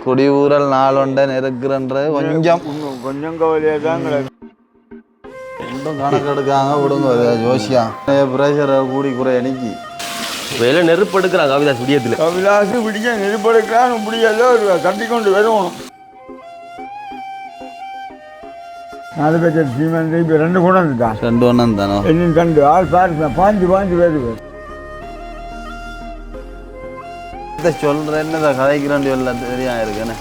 குடியூரல் நாளொண்ட நெருக்குறன்ற கொஞ்சம் கவலையாக தான் ரெண்டும் கணக்கெடுக்காங்க விடுங்க ஜோசியா பிரஷரை கூடி குறை அணிக்கி வேலை நெருப்பு எடுக்கிறான் கவிதாஸ் விடியத்தில். கவிதாசு பிடிக்க நெருப்பு எடுக்கிறான் முடியல தட்டி கொண்டு வருவோம். 4 பேர் சீமெண்ட் இப்போ 2 கொண்டு வந்துட்டான். 2 ஒன்றும் தானோ இன்னும் 2 ஆள் பாரு பாஞ்சு வருது. சொல்கிறேன் என்னதை கதைக்கிறேன் எல்லாம் தெரியா இருக்குன்னு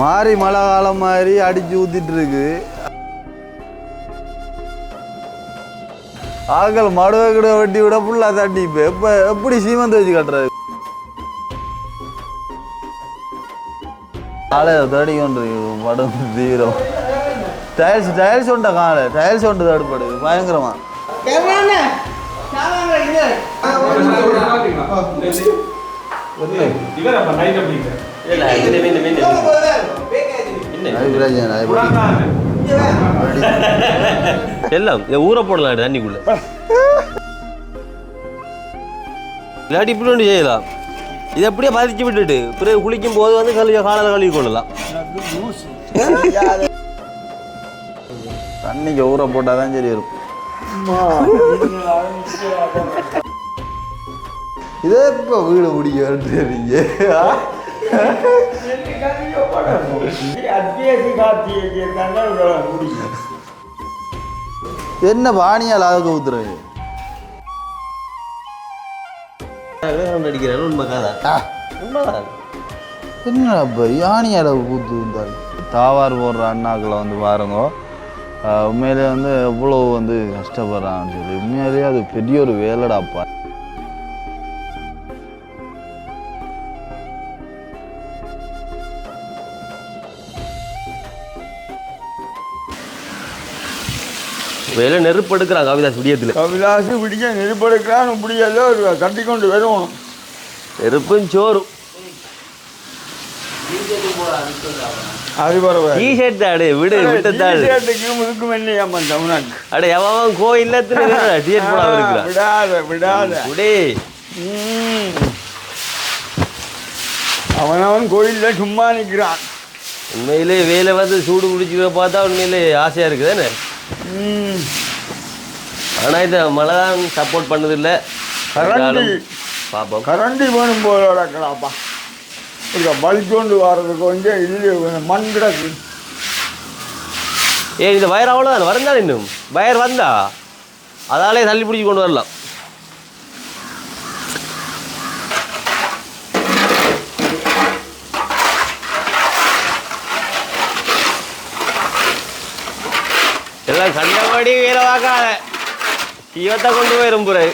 மாறி மழை காலம் மாதிரி அடிச்சு ஊத்திட்டு இருக்கு. ஆக்கள் மடுவை கிட வெட்டி விட ஃபுல்லாக தட்டி இப்போ எப்படி சீமந்த வச்சு கட்டுறது காலை தேடி கொண்டு படம் தீவிரம் டைல்ஸ் உண்ட காலை டைல்ஸ் உண்டு தடுப்படுது பயங்கரமா. எல்லாம் ஊற போடலாம் தண்ணிக்குள்ள இல்லாட்டி இப்படி ஒன்று செய்யலாம். இதை அப்படியே பதிச்சு விட்டுட்டு பிறகு குளிக்கும் போது வந்து காலையில் கழுவி கொள்ளலாம். தண்ணிக்கு ஊற போட்டால் தான் சரி இருக்கும். இதே இப்போ வீடு முடிக்கிறீங்க என்ன பாணியால் ஆக ஊத்துறது அடிக்கிறேன் என்ன இப்போ யானியால் ஊத்து இருந்தாரு தாவார் போடுற அண்ணாக்களை வந்து பாருங்க உண்மையிலே வந்து எவ்வளோ வந்து கஷ்டப்படுறான்னு சொல்லி உண்மையிலேயே அது பெரிய ஒரு வேலைடாப்பா. வேலை நெருப்பு எடுக்கிறான் கவிதாஸ் விடியத்தில். கவிதாசு பிடிக்க நெருப்பு எடுக்கிறான் முடியல தட்டி கொண்டு வருவோம். நெருப்பும் சோறும் அது பரவாயில்ல. டிஷர்ட் தாடு விடு விட்டதாடு முதுக்கும் இல்லையாம்மா தமிழ்நாட்டு அடே எவன் கோயில்ல டிஷர்ட் போடாம இருக்கிறான். விடாத விடே அவனவன் கோயில்ல சும்மா நிற்கிறான். உண்மையிலே வேலை வந்து சூடு குடிச்சு பார்த்தா உண்மையிலே ஆசையா இருக்குதானே. ஆனால் இந்த மழை தான் சப்போர்ட் பண்ணதில்லை. பார்ப்போம் கரண்டி வேணும் போலடாப்பா வலிக்கொண்டு வர்றதுக்கு கொஞ்சம் இல்லை மண் கிடக்கு. இந்த வயர் அவ்வளோதான் வரந்தால் இன்னும் வயர் வந்தா அதாலே தள்ளி பிடிச்சி கொண்டு வரலாம். எல்லாம் கண்டபடி வேலை பார்க்காத தீவத்தை கொண்டு போயிரும் பிறகு.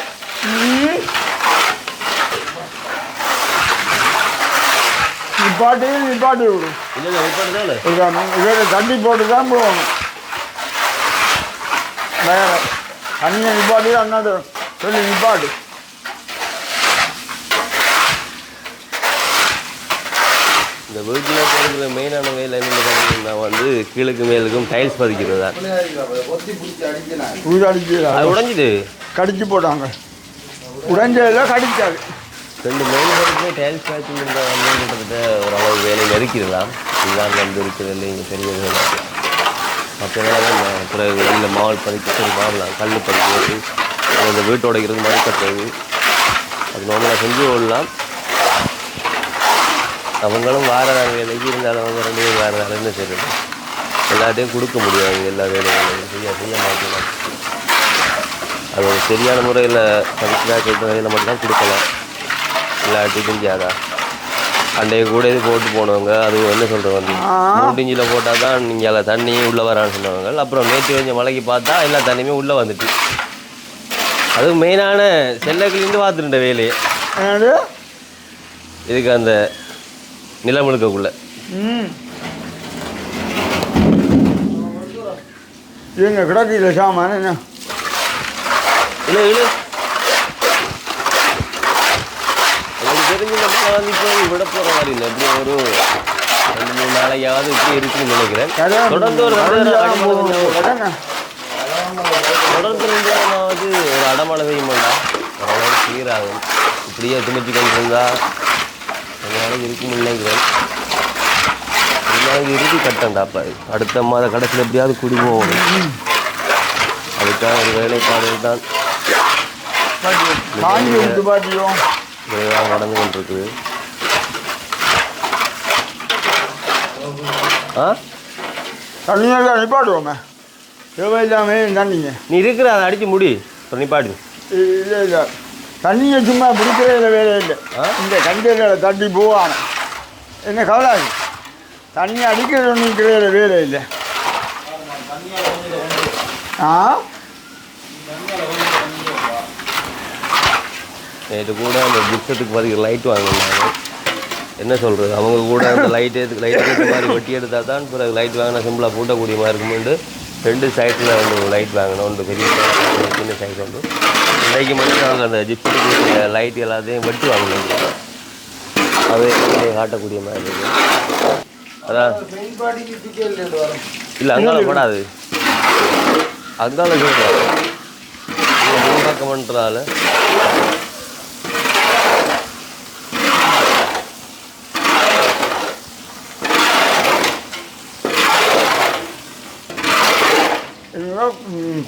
நிப்பாட்டி விடும். இல்லை நிப்பாட்டுதான் தண்ணி போட்டு தான் போகணும். வேற தண்ணியை நிப்பாட்டி அண்ணாடு சொல்லி நிப்பாட்டு. இந்த வீட்டில் இருக்கிற மெயினான வேலை என்னென்னு பார்த்தீங்கன்னா வந்து கீழுக்கு மேலுக்கும் டைல்ஸ் பதிக்கிறது தான். அது உடைஞ்சிது கடிச்சு போட்டாங்க. உடைஞ்சதில் கடிச்சாது. 2 மெயின் பேருக்குமே டைல்ஸ் பேக்கிங் வந்து கிட்டத்தட்ட ஓரளவு வேலை நெருக்கிடலாம். இதுதான் வந்து இருக்கிறதில்ல இங்கே பெரிய வேலை. மற்ற வேலை தான் பிறகு வெளியில் மாவல் பதிக்க சரி மாறலாம். கல் பதிக்க வச்சு அந்த வீட்டு உடைக்கிறது மணி கட்டுறது அது நார்மலாக செஞ்சு கொள்ளலாம். அவங்களும் வார வேலைக்கு இருந்தாலும் அவங்க 2 பேரும் வேறு வேலை என்ன செய்யறது எல்லாத்தையும் கொடுக்க முடியாது. எல்லா வேலைகளையும் செய்ய மாட்டேன். அது ஒரு சரியான முறையில் படிச்சுதான் சொல்கிற வேலையில் மட்டும்தான் கொடுக்கலாம். எல்லாத்தையும் செஞ்சாதா அண்டைய கூட இது போட்டு போனவங்க அது என்ன சொல்கிறோம் வந்து 3 இன்ச்சில் போட்டால் தான் நீங்கள் அதில் தண்ணி உள்ளே வரான்னு சொன்னவங்க. அப்புறம் நேற்று கொஞ்சம் மழைக்கு பார்த்தா எல்லா தண்ணியுமே உள்ளே வந்துட்டு அது மெயினான செல்லக்கிலேருந்து பார்த்துருந்த வேலையை இதுக்கு அந்த நிலம் முழுக்கக்குள்ள எங்க கிடக்கு இல்லை சாமான என்ன இல்லை இல்லை எனக்கு தெரிஞ்சு நம்ம வந்து இப்போ விட போகிற மாதிரி இல்லை. எப்படி ஒரு 2-3 நாளைக்காவது இப்படி இருக்குன்னு நினைக்கிறேன். தொடர்ந்து ஒரு தொடர்ந்து 2 நாளாவது ஒரு அடமழை செய்ய மாட்டா ஓரளவு கிளியர் ஆகும். இப்படியே துணிச்சு கொண்டு இருந்தால் 2 நாளைக்கு இருக்குன்னு நினைக்கிறேன். நாளைக்கு இறுதி கட்டண்டாப்பா அடுத்த மாத கடைசியில் எப்படியாவது குடி போகணும். அதுக்காக ஒரு வேலைப்பாடு தான் நடந்து கொண்டிருக்குது. தண்ணியெல்லாம் நிப்பாடுவோமே தேவையில்லாமே தண்ணிங்க நீ இருக்கிற அதை அடித்து முடி நிப்பாடு. இல்லை இல்லை தண்ணியை சும்மா பிடிக்கிறதுல வேலை இல்லை. இந்த கண்டையில் தட்டி போவான என்ன கவலாது தண்ணி அடிக்கிறது நிற்கிறதுல வேலை இல்லை. நேற்று கூட அந்த ஜிப்சத்துக்கு பதில் லைட் வாங்கினாங்க. என்ன சொல்கிறது அவங்க கூட அந்த லைட் எடுத்த மாதிரி வெட்டி எடுத்தால் தான் பிறகு லைட் வாங்கினா சிம்பிளாக பூட்டக்கூடிய மாதிரி இருக்குமெண்டு 2 சைட்டில் வந்து லைட் வாங்கினோம். ஒன்று பெரிய சின்ன சைட் வந்து இன்றைக்கு மட்டும் நாங்கள் அந்த ஜிப்சத்துக்கு லைட் எல்லாத்தையும் வெட்டி வாங்கினோம். அது காட்டக்கூடிய மாதிரி இருக்குது. அதான் இல்லை அங்கால படாது அங்கால சொல்கிறாங்க பக்கம்ன்றதால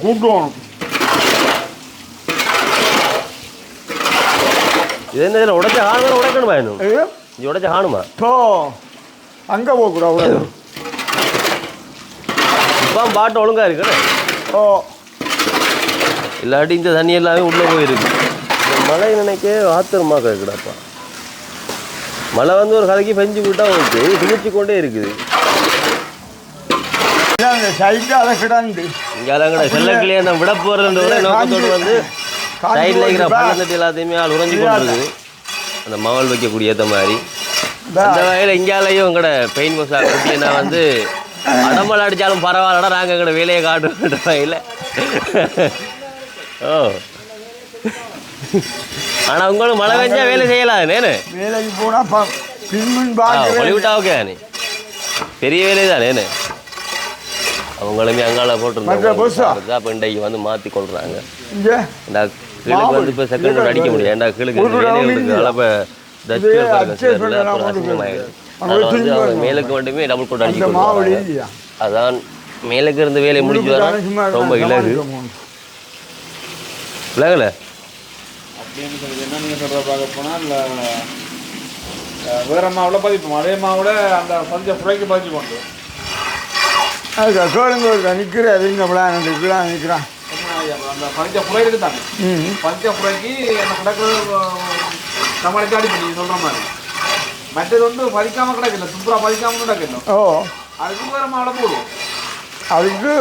கூட்டுவோம். இது என்ன இதில் உடைச்ச ஆணுமா உடைக்கணுமா இன்னும் இது உடைச்ச ஆணுமா ஸோ அங்கே போகக்கூடாது. இப்போ பாட்டு ஒழுங்காக இருக்குண்ணே. ஓ இல்லாட்டி இந்த தண்ணி எல்லாமே உள்ளே போயிருக்கு. மழை நினைக்க ஆத்திரமாக இருக்குடாப்பா. மழை வந்து ஒரு கதைக்கு பெஞ்சு விட்டா ஓகே குளிச்சு கொண்டே இருக்குது. சைட்டாக கிடந்து இங்கே அதான் கடை செல்லக்கிளியே நான் விட போகிறதுன்ற நோக்கத்தோடு வந்து சைடில் இருக்கிற பள்ளத்தட்டு எல்லாத்தையுமே ஆள் உறைஞ்சி கொண்டிருக்கு. அந்த மவல் வைக்கக்கூடிய ஏற்ற மாதிரி அந்த வகையில் இங்கேலையும் கடை பெயின் மசா குட்டினா வந்து அடமல் அடித்தாலும் பரவாயில்லடா நாங்கள் எங்கட வேலையை காட்டுன்ற வகையில். ஓ ஆனால் உங்களுக்கு மழை பெஞ்சா வேலை செய்யலாம் நேனு வேலைக்கு போனால் ஒளிவிட்டா ஓகே நீ பெரிய வேலை தான் நேனு. அவங்களுமே அங்கால போட்டுருந்தாங்க. அப்போ இன்றைக்கு வந்து மாற்றி கொள்றாங்க. இந்த கீழுக்கு வந்து இப்போ செகண்ட் ரோடு அடிக்க முடியும். ஏன்டா கீழுக்கு அளப்போ வந்து அவங்க மேலுக்கு மட்டுமே டபுள் கோட் அடிக்க கொடுத்தாங்க. அதான் மேலுக்கு இருந்து வேலையை முடிச்சு வர ரொம்ப இலகு இலகுல அப்படின்னு சொல்லி என்ன நீங்கள் சொல்கிற பார்க்க போனால் வேற மாவில் பதிப்போம். அதே மாவோட அந்த பஞ்ச புறைக்கு பதிச்சு கொண்டு அதுக்கு சோழங்க நிற்கிறாரு இங்கே நிற்கிறான் நிற்கிறான் அந்த பஞ்ச புறை இருக்குதாங்க. பஞ்ச புறைக்கு என்ன கிடக்குறது நம்மளுக்கு அடி பண்ணி சொல்கிற மாதிரி மற்றது வந்து பதிக்காமல் கிடக்கல சூப்பராக பதிக்காமல் கிடக்கணும். ஓ அதுக்கு வேறு மாவில் போடுவோம். அதுக்கு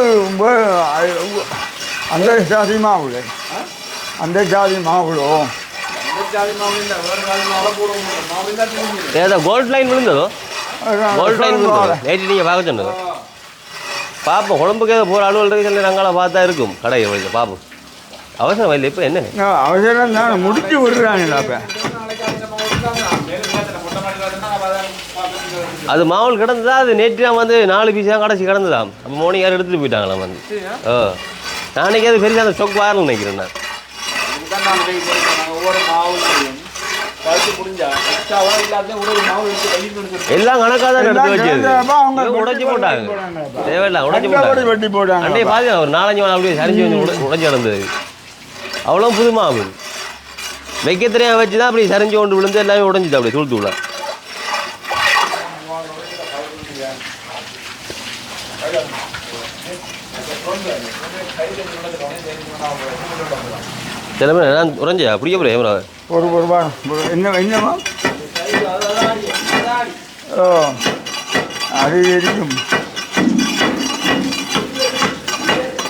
அந்த ஜாதி மாவுளை அந்த ஜாதி மாவுளோம் அந்த ஜாதி மாவு இல்லை வேறு ஜாதி மாவில் போடுவோம். மாவில் தான் ஏதோ கோல்ட் லைன் விழுந்ததோ கோல்ட் லைன் விழுந்ததோ நேற்று நீங்கள் பார்க்க சொன்னதோ பார்ப்போம். குழம்புக்கு ஏதோ போகிற அலுவல் இருக்கு சொல்லி நாங்களாம் பார்த்தா இருக்கும் கடையை வழியில் பார்ப்போம். அவசரம் இல்லை இப்போ என்ன அவசரம் தான் முடிச்சு விடுறாங்கடா. அது மாவுள் கிடந்ததா அது நேற்று வந்து 4 பீஸாக கடைசி கிடந்ததாம். அப்போ மோர்னிங் யாரும் எடுத்துகிட்டு போயிட்டாங்களாம் வந்து. ஓ நாளைக்கு அது பெரிய அந்த ஸ்டொக் வரணும்னு நினைக்கிறேன் நான். ஒவ்வொரு மாவுலையும் எல்லாம் கணக்காக தான் எடுத்து வச்சது உடைச்சி போட்டாங்க. தேவையில்லை உடைச்சி போட்டாங்க. அன்றைய பாருங்க ஒரு 4-5 நாள் அப்படியே சரிஞ்சு வந்து உடைச்சி கிடந்தது. அவ்வளோ புது மாவு வைக்க தெரியாம வச்சு தான் அப்படி சரிஞ்சு கொண்டு விழுந்து எல்லாமே உடஞ்சிது அப்படியே தூள் தூளா. சிலமே நான் உறைஞ்சியா பிடிக்க போகிறேன் ஏமரா ஒரு என்ன என்னமா ஓ அது இருக்கும்.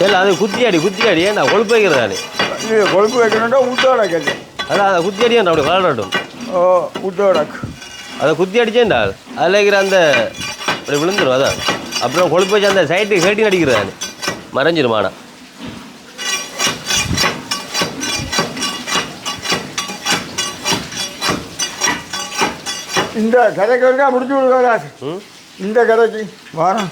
இல்லை அது குத்தி ஏன்டா கொழுப்பு வைக்கிறதானே கொழுப்பு வைக்கணும்டா ஊட்டோட கேட்டு அதான் அதை குத்தி அடியாண்டா அப்படி வளரட்டும். ஓ ஊட்டோட அதை குத்தி அடிச்சேன்டா அதில் இருக்கிற அந்த அப்படி விழுந்துடும். அதான் அப்புறம் கொழுப்பு வச்சு அந்த சைட்டு கேட்டி அடிக்கிறதானே மறைஞ்சிருமாடா. இந்த கதைக்கு இருக்கா முடிச்சு கொடுக்காதா இந்த கதைக்கு வாரம்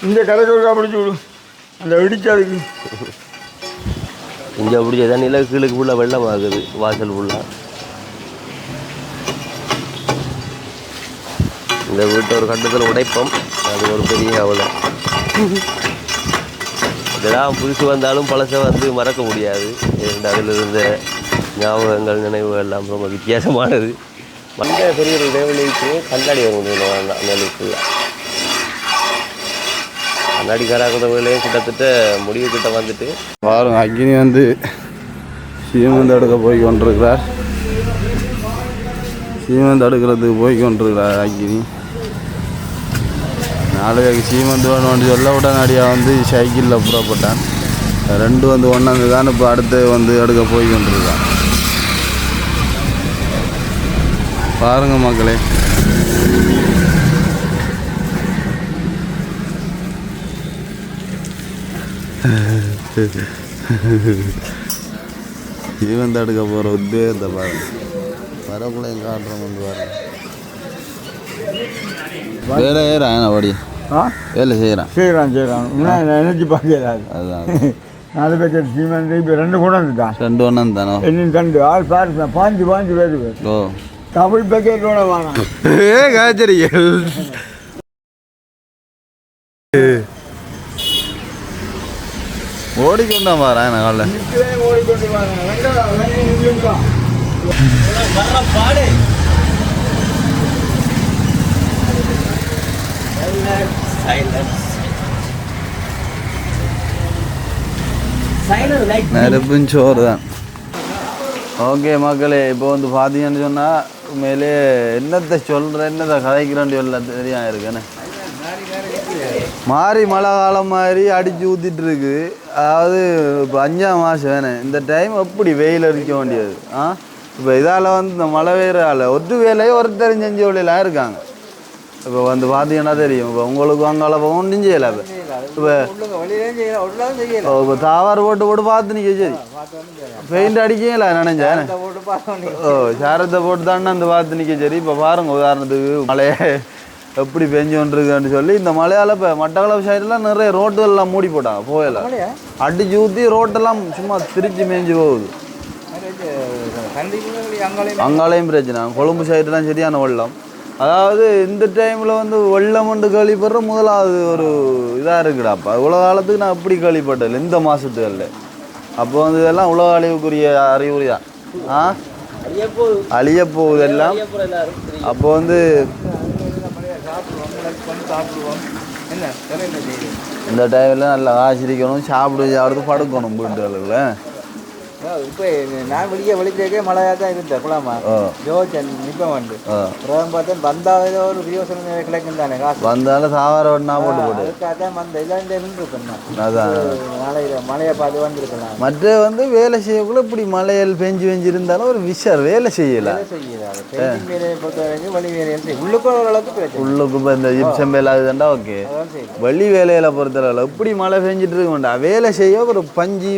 இந்த கதைக்கு இருக்கா முடிச்சு விடு. அந்த இடிச்சதுக்கு இங்கே பிடிச்ச தண்ணியில் கீழுக்கு ஃபுல்லாக வெள்ளம் ஆகுது வாசல் ஃபுல்லாக. இந்த வீட்டை ஒரு கட்டத்தில் உடைப்போம், அது ஒரு பெரிய அவலை. இதெல்லாம் புதுசு வந்தாலும் பழசை வந்து மறக்க முடியாது. அதில் இருந்த ஞாபகங்கள் நினைவுகள் எல்லாம் ரொம்ப வித்தியாசமானது. மண்ட பெரிய ஒரு இடைவெளிக்கு கண்ணாடி வர முடியும் நிலைக்குள்ள. கண்ணாடி கராக்குற வேலையும் கிட்டத்தட்ட முடிவு கிட்ட வந்துட்டு பாருங்க. அக்னி வந்து சீமந்து எடுக்க போய் கொண்டிருக்கிறார். சீமந்து எடுக்கிறதுக்கு போய் கொண்டிருக்கிறார் அக்னி. நாளைக்கு சீமந்து வேணும்னு சொல்ல உடனடியாக வந்து சைக்கிளில் புறப்பட்டான். ரெண்டு வந்து ஒன்றாந்து தான் இப்போ அடுத்து வந்து எடுக்க போய் கொண்டிருக்கான். பாருங்க மக்களே. சீமந்து எடுக்க போகிற உத்வேகத்தை பாருங்க. வரக்குள்ளையும் காட்டுறோம் வந்து பாருங்க. வேலை ஏறான் ஓடி வேலை செய்கிறான் நினைச்சு பார்க்கலாது. அதுதான் 4 பேக்கெட் சீமெண்ட் இப்போ 2 கொண்டு வந்துட்டான். 2 ஒன்றும் தானோ இன்னும் 2 ஆள் பாரு பாஞ்சு பேர். ஓ டபுள் பேக்கெட்டோட வேணாம். காய்ச்சறிய ஓடிக்கொண்டா பாரு காலில். ஓடிக்கொண்டு வாங்க. நெருப்பும் சோறு தான். ஓகே மக்களே, இப்போ வந்து பார்த்தீங்கன்னு சொன்னால் உண்மையிலே என்னத்தை சொல்கிறேன் என்னத்தை கதைக்கிறேன்னு சொல்ல தெரியும் இருக்குன்னு மாறி மழை காலம் மாதிரி அடித்து ஊற்றிட்டு இருக்குது. அதாவது இப்போ 5ஆம் மாதம் வேணும் இந்த டைம் எப்படி வெயில் அடிக்க வேண்டியது. இப்போ இதால் வந்து இந்த மழை பெய்யறால ஒரு வேலையை ஒருத்தர் செஞ்ச வேலையெல்லாம் இருக்காங்க. இப்போ வந்து பார்த்தீங்கன்னா தெரியும். இப்போ உங்களுக்கு அங்கால ஒன்றும் செய்யலை. இப்போ இப்போ தாவார் போட்டு பார்த்து நிற்க சரி பெயிண்ட் அடிக்கல நினைஞ்சேன். ஓ சாரத்தை போட்டு தானே அந்த பார்த்து நிற்க சரி. இப்போ பாருங்க உதாரணத்துக்கு மழையை எப்படி பெஞ்சு கொண்டிருக்குன்னு சொல்லி இந்த மழையால் இப்போ மட்டக்களப்பு சைடெல்லாம் நிறைய ரோட்டுகள்லாம் மூடி போட்டாங்க. போகல அடிச்சு ஊற்றி ரோட்டெல்லாம் சும்மா திருச்சி மேய்ஞ்சி போகுது. அங்காலையும் பிரச்சனை. கொழும்பு சைடுலாம் சரியான வெள்ளம். அதாவது இந்த டைமில் வந்து வெள்ளம் ஒன்று கேள்விப்படுற முதலாவது ஒரு இதாக இருக்குடாப்பா. இவ்வளோ காலத்துக்கு நான் எப்படி கேள்விப்பட்டேன் இந்த மாதத்துகளில். அப்போ வந்து இதெல்லாம் உலக அழிவுக்குரிய அறிகுறி தான். அழிய போகுது எல்லாம். அப்போ வந்து இந்த டைமில் நல்லா ஆசிரிக்கணும், சாப்பிடுறது படுக்கணும் வீட்டுகளில். இப்போ நான் வெளியே மழையாக தான் இருந்தேன் குழாமா யோசன் நிற்பேன் வந்து பார்த்தா வந்தால் ஒரு யோசனை கிடைக்கும் தானே காசு வந்தாலும் சாவார ஒன்றா போட்டு அதுக்காக வந்த இல்லாண்டே நின்றுருப்பேன். அதான் மழையை பார்த்து வந்திருக்கலாம். மற்ற வந்து வேலை செய்யக்குள்ள இப்படி மழையில் பெஞ்சு இருந்தாலும் ஒரு விஷயம் வேலை செய்யலாம். வேலையை பொறுத்த வரைக்கும் வழி வேலையை உள்ளுக்கு ஓரளவுக்கு பிரச்சனை. உள்ளுக்கு இப்போ இந்த ஜிப்சம் வேலை அதுதான்டா ஓகே. வெளி வேலையில் பொறுத்தளவில் இப்படி மழை பெஞ்சிட்டு இருக்க வேண்டாம். வேலை செய்ய ஒரு பஞ்சு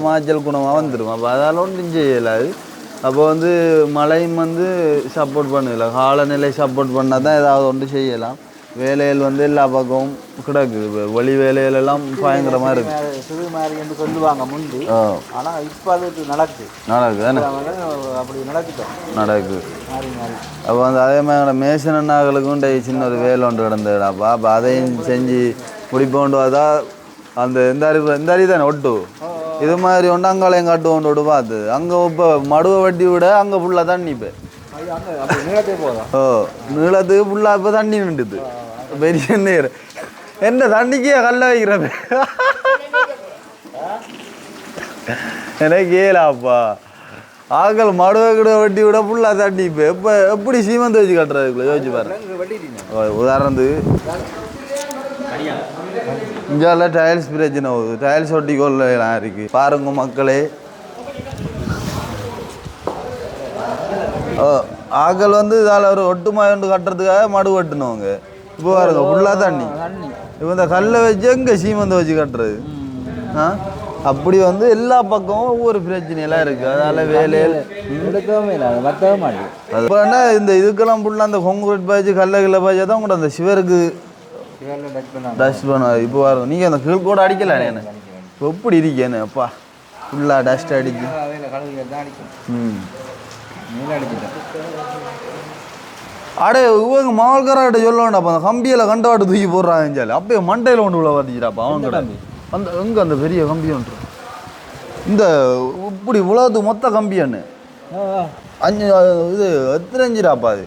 மாச்சல் குணமாக வந்துடும். அப்போ அதால் ஒன்றும் செய்யலாது. அப்போ வந்து மழையும் வந்து சப்போர்ட் பண்ணல. காலநிலை சப்போர்ட் பண்ணால் தான் ஏதாவது ஒன்று செய்யலாம். வேலையில் வந்து எல்லா பக்கமும் கிடக்குது. வெளி வேலையிலெல்லாம் பயங்கரமாக இருக்குது. சிறு மாதிரி என்று சொல்லுவாங்க முந்தி. ஆனால் இப்போ அது நடக்குது அப்படி நடக்குது. அப்போ வந்து அதே மாதிரி மேசன் அண்ணாக்களுக்கும் சின்ன ஒரு வேலை ஒன்று கிடந்ததுடாப்பா. அப்போ அதையும் செஞ்சு முடிப்போண்டு அதான் அந்த இந்த அறிவு தானே ஒட்டு இது மாதிரி ஒன்று அங்காலையும் காட்டு ஒன்று பார்த்து அங்கே இப்போ மடுவை வட்டி விட அங்கே ஃபுல்லாக தண்ணி. இப்போ நீளத்துக்கு ஃபுல்லாக இப்போ தண்ணி நின்றுது. பெரிய நீர் என்ன தண்ணிக்கே கல்ல வைக்கிறப்ப எனக்கு ஏலாப்பா. ஆக்கள் மடுவை கிட வட்டி விட ஃபுல்லாக தண்ணி. இப்போ எப்போ எப்படி சீமந்து வச்சு கட்டுறதுக்குள்ள யோசிச்சு பாரு. உதாரணத்துக்கு இங்கால டைல்ஸ் பிரச்சனை போகுது. டைல்ஸ் ஒட்டி கொள்ளலாம் இருக்கு பாருங்க மக்களே. ஆக்கள் வந்து இதால் ஒரு ஒட்டுமாய் ஒன்று கட்டுறதுக்காக மடு வெட்டுனவங்க. இப்போ பாருங்க ஃபுல்லாக தண்ணி. இப்போ இந்த கல்லை வச்சு எங்கே சீமந்தை வச்சு கட்டுறது. அப்படி வந்து எல்லா பக்கமும் ஒவ்வொரு பிரச்சனையெல்லாம் இருக்குது. அதனால் வேலையில் இப்போ என்ன இந்த இதுக்கெல்லாம் ஃபுல்லாக அந்த கொங்குரெட் பாய்ச்சி கல்லை பாய்ச்சா தான் கூட அந்த சிவருக்கு டஸ்ட் பண்ணுவார் இப்போ வரும் நீங்கள் அந்த கீழ் கூட அடிக்கல எனக்கு இப்போ எப்படி இருக்கேன்னு அப்பா ஃபுல்லாக டஸ்ட் அடிச்சு அடே இவங்க மாவல்காராட்ட சொல்லணும்டா அப்போ அந்த கம்பியில் கண்டவாட்டு தூக்கி போடுறாங்கன்னு சொல்லி அப்பயே மண்டையில் கொண்டு உள்ள வந்துச்சுடாப்பா அவங்க அந்த எங்கே அந்த பெரிய கம்பி ஒன்று இந்த இப்படி உலகத்துக்கு மொத்த கம்பியான்னு 5 இது எத்தனை இஞ்சிடாப்பா அது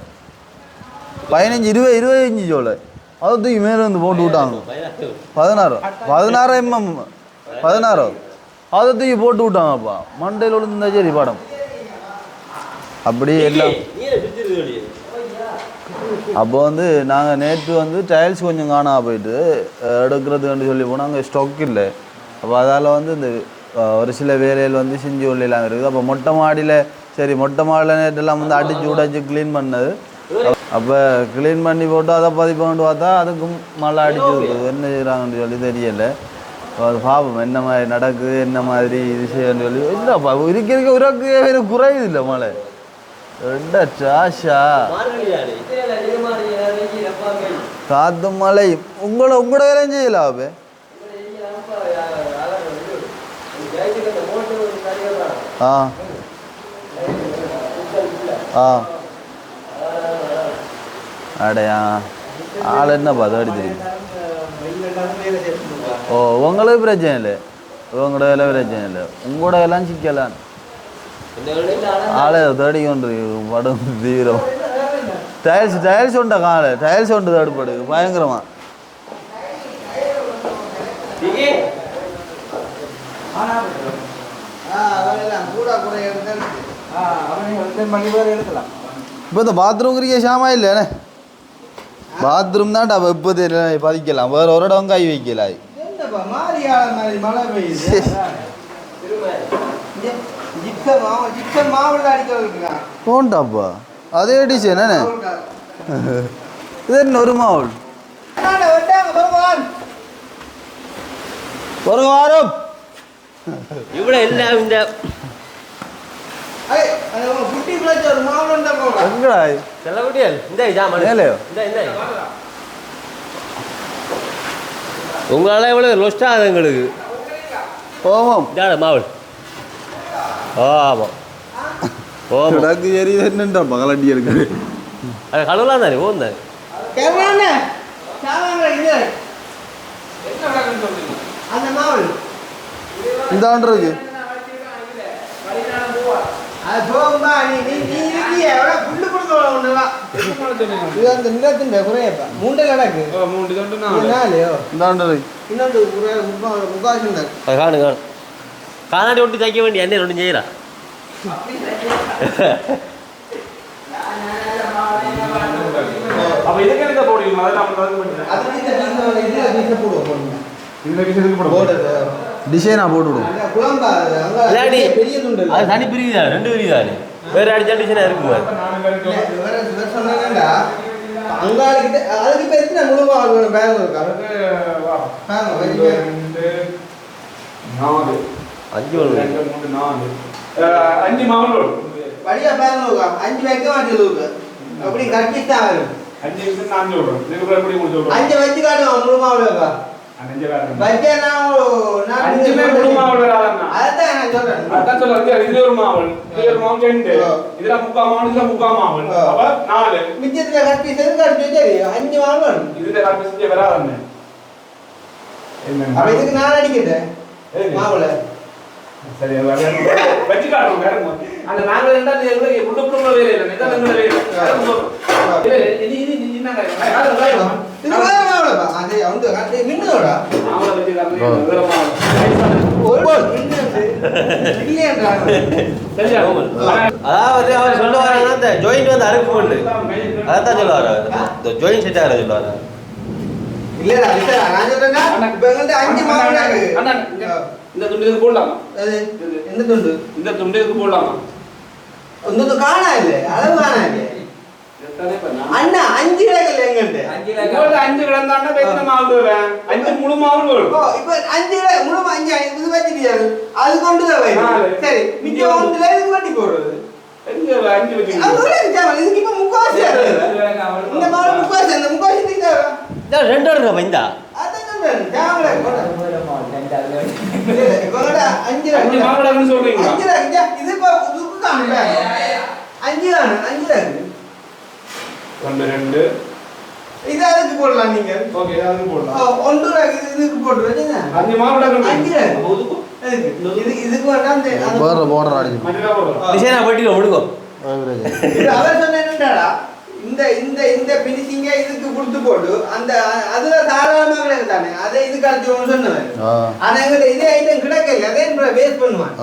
15-20 சோலை அதை தூக்கி மேலே வந்து போட்டு விட்டாங்க 16 mm 16 அதை தூக்கி போட்டு விட்டாங்கப்பா மண்டையில் விழுந்தா சரி படம் அப்படி எல்லாம் அப்போ வந்து நாங்கள் நேற்று வந்து டைல்ஸ் கொஞ்சம் காணாம போயிட்டு எடுக்கிறதுன்னு சொல்லி போனால் அங்கே ஸ்டாக் இல்லை அப்போ அதால் வந்து இந்த ஒரு சில வேலைகள் வந்து செஞ்சு கொள்ளலாம் இருக்குது அப்போ மொட்டை மாடியில் சரி மொட்டை மாடியில் நேற்றெல்லாம் வந்து அடிச்சு உடைச்சு க்ளீன் பண்ணது அப்போ க்ளீன் பண்ணி போட்டு அதை பதிப்போண்டு பார்த்தா அதுக்கும் மழை அடிச்சு இருக்குது என்ன செய்கிறாங்கன்னு சொல்லி தெரியலை அது பாப்போம் என்ன மாதிரி நடக்குது என்ன மாதிரி இது செய்யணும்னு சொல்லி இல்லைப்பா இருக்க உரக்கு குறையுது இல்லை மழை ரெண்டா சாஷா காத்து மழை உங்களோட வேலையும் செய்யலாம் அப்போ ஆ ஆ அடையா ஆள் என்னப்பா அது அடி தெரியும் ஓ உங்களுக்கு பிரச்சனை இல்லை உங்களோட வேலை பிரச்சனை இல்லை உங்களோட எல்லாம் சிக்கலாம் ஆளை தேடி கொண்டு படம் தீவிரம் டைல்ஸ் உண்டா காலை டைல்ஸ் உண்டு தடுப்படு பயங்கரமா இப்போ இந்த பாத்ரூம் இருக்க ஷாமா இல்லைண்ணே பாத்ரூம் தான்டா இப்போ பதிக்கலாம் வேற ஒரு இடம் கை வைக்கல போண்டாப்பா அதே டிசைன் என்ன இது என்ன ஒரு மாவுள் ஒரு வாரம் இவ்வளோ எல்லாம் இந்த எங்கடா செல்லகுட்டியல் இந்த ஜாமான் மேலையோ இந்த உங்களால் எவ்வளோ லொஸ்ட் ஆகுது எங்களுக்கு ஓமம் இதான மாவள் ஆமாம் ஓமம் கிடக்கு ஏறி என்னண்டா பகலண்டி இருக்கு அது கழுவலாம் தானே ஓம் தானே இந்த ஆண்டு இருக்கு காணாடி ஒட்டி தைக்க வேண்டிய என்ன ரெண்டு செய்யறா அப்ப இதுக்கு என்ன போடுவீங்க டிசைனா போட்டு விடும் அது தனி பிரிவுதா ரெண்டு பிரிவுதா வேற அடிச்சா டிசைனா இருக்குமா அஞ்சு மாவட்டம் அப்படி கட்டித்தான் 5 நிமிஷம் நான் சொல்றேன் இதுக்கு எப்படி முடிச்சு 5 வச்சு காட்டுவோம் முழு மாவுலக்கா 5 முழு மாவுல அதான் நான் சொல்றேன் அதான் சொல்றேன் இது ஒரு மாவல் இது ஒரு மாவல் ரெண்டு இதுல முக்கா மாவல் அப்ப 4 மிச்சத்துல கட்டி செஞ்சு கட்டி சரி 5 மாவல் இதுல கட்டி செஞ்சு வராதே என்ன அப்ப இதுக்கு நான் அடிக்கிறேன் மாவுல சரி வச்சு காட்டுறோம் வேற அந்த நாங்க ரெண்டா எங்களுக்கு புள்ள வேலை இல்ல இதான் எங்க வேலை இது என்னங்க இது வேற மாவுலப்பா அது அவங்க கட்டி மின்னோடா மாவுல வச்சு காட்டுறோம் வேற மாவல் ஒரு மின்னு இல்லையடா சரியா அதாவது அவர் சொல்ல வராங்கன்னா இந்த ஜாயிண்ட் வந்து அறுப்பு உண்டு அதான் சொல்ல வர இந்த ஜாயிண்ட் செட் ஆகிற சொல்ல வர இல்லடா இல்ல நான் சொல்றேன்னா இப்ப வந்து 5 மாவுல அண்ணா இந்த துண்டு இதுக்கு போடலாமா எந்த துண்டு இந்த துண்டு இதுக்கு போடலாமா ஒன்னு காணா இல்ல அளவு காணா இல்ல அண்ணா 5 கிலோல எங்கണ്ട് 5 கிலோந்தான்னா பேசின மாவு வரேன் 5 முழு மாவு வரும் ஓ இப்போ 5 கிலோ முழு 5 இது வச்சிட்டியா அது கொண்டு தான் வை சரி மிச்சம் ஒண்ணுல இது வட்டி போடுறது எங்க 5 வச்சிங்க அது ஒரு எக்ஸாம்பிள் இதுக்கு இப்ப முக்காசி இந்த மாவு முக்காசி அந்த முக்காசி தீதா இதான் 2 எடுங்க இந்தா அஞ்சு மாங்கடான்னு சொல்றீங்களா? ஒன்று ரெண்டு இது அதுக்கு போடலாம் நீங்க. ஓகே அதுக்கு போடலாம். ஒன்று இதுக்கு போட்டுருவீங்க. அஞ்சு மாங்கடான்னு இதுக்கு வேண்டாம். போடுற அடிச்சு டிசைனா போட்டில விடுங்க. அவர் சொன்ன என்னடா இந்த இந்த இந்த பினிஷிங்க இதுக்கு கொடுத்து போட்டு அந்த அதுல தாராளமாக கிடையாது தானே. அதை இதுக்கு அடிச்சு சொன்னவன். ஆனா எங்கிட்ட இதே ஐட்டம் கிடைக்கல. அதே வேஸ்ட் பண்ணுவான்.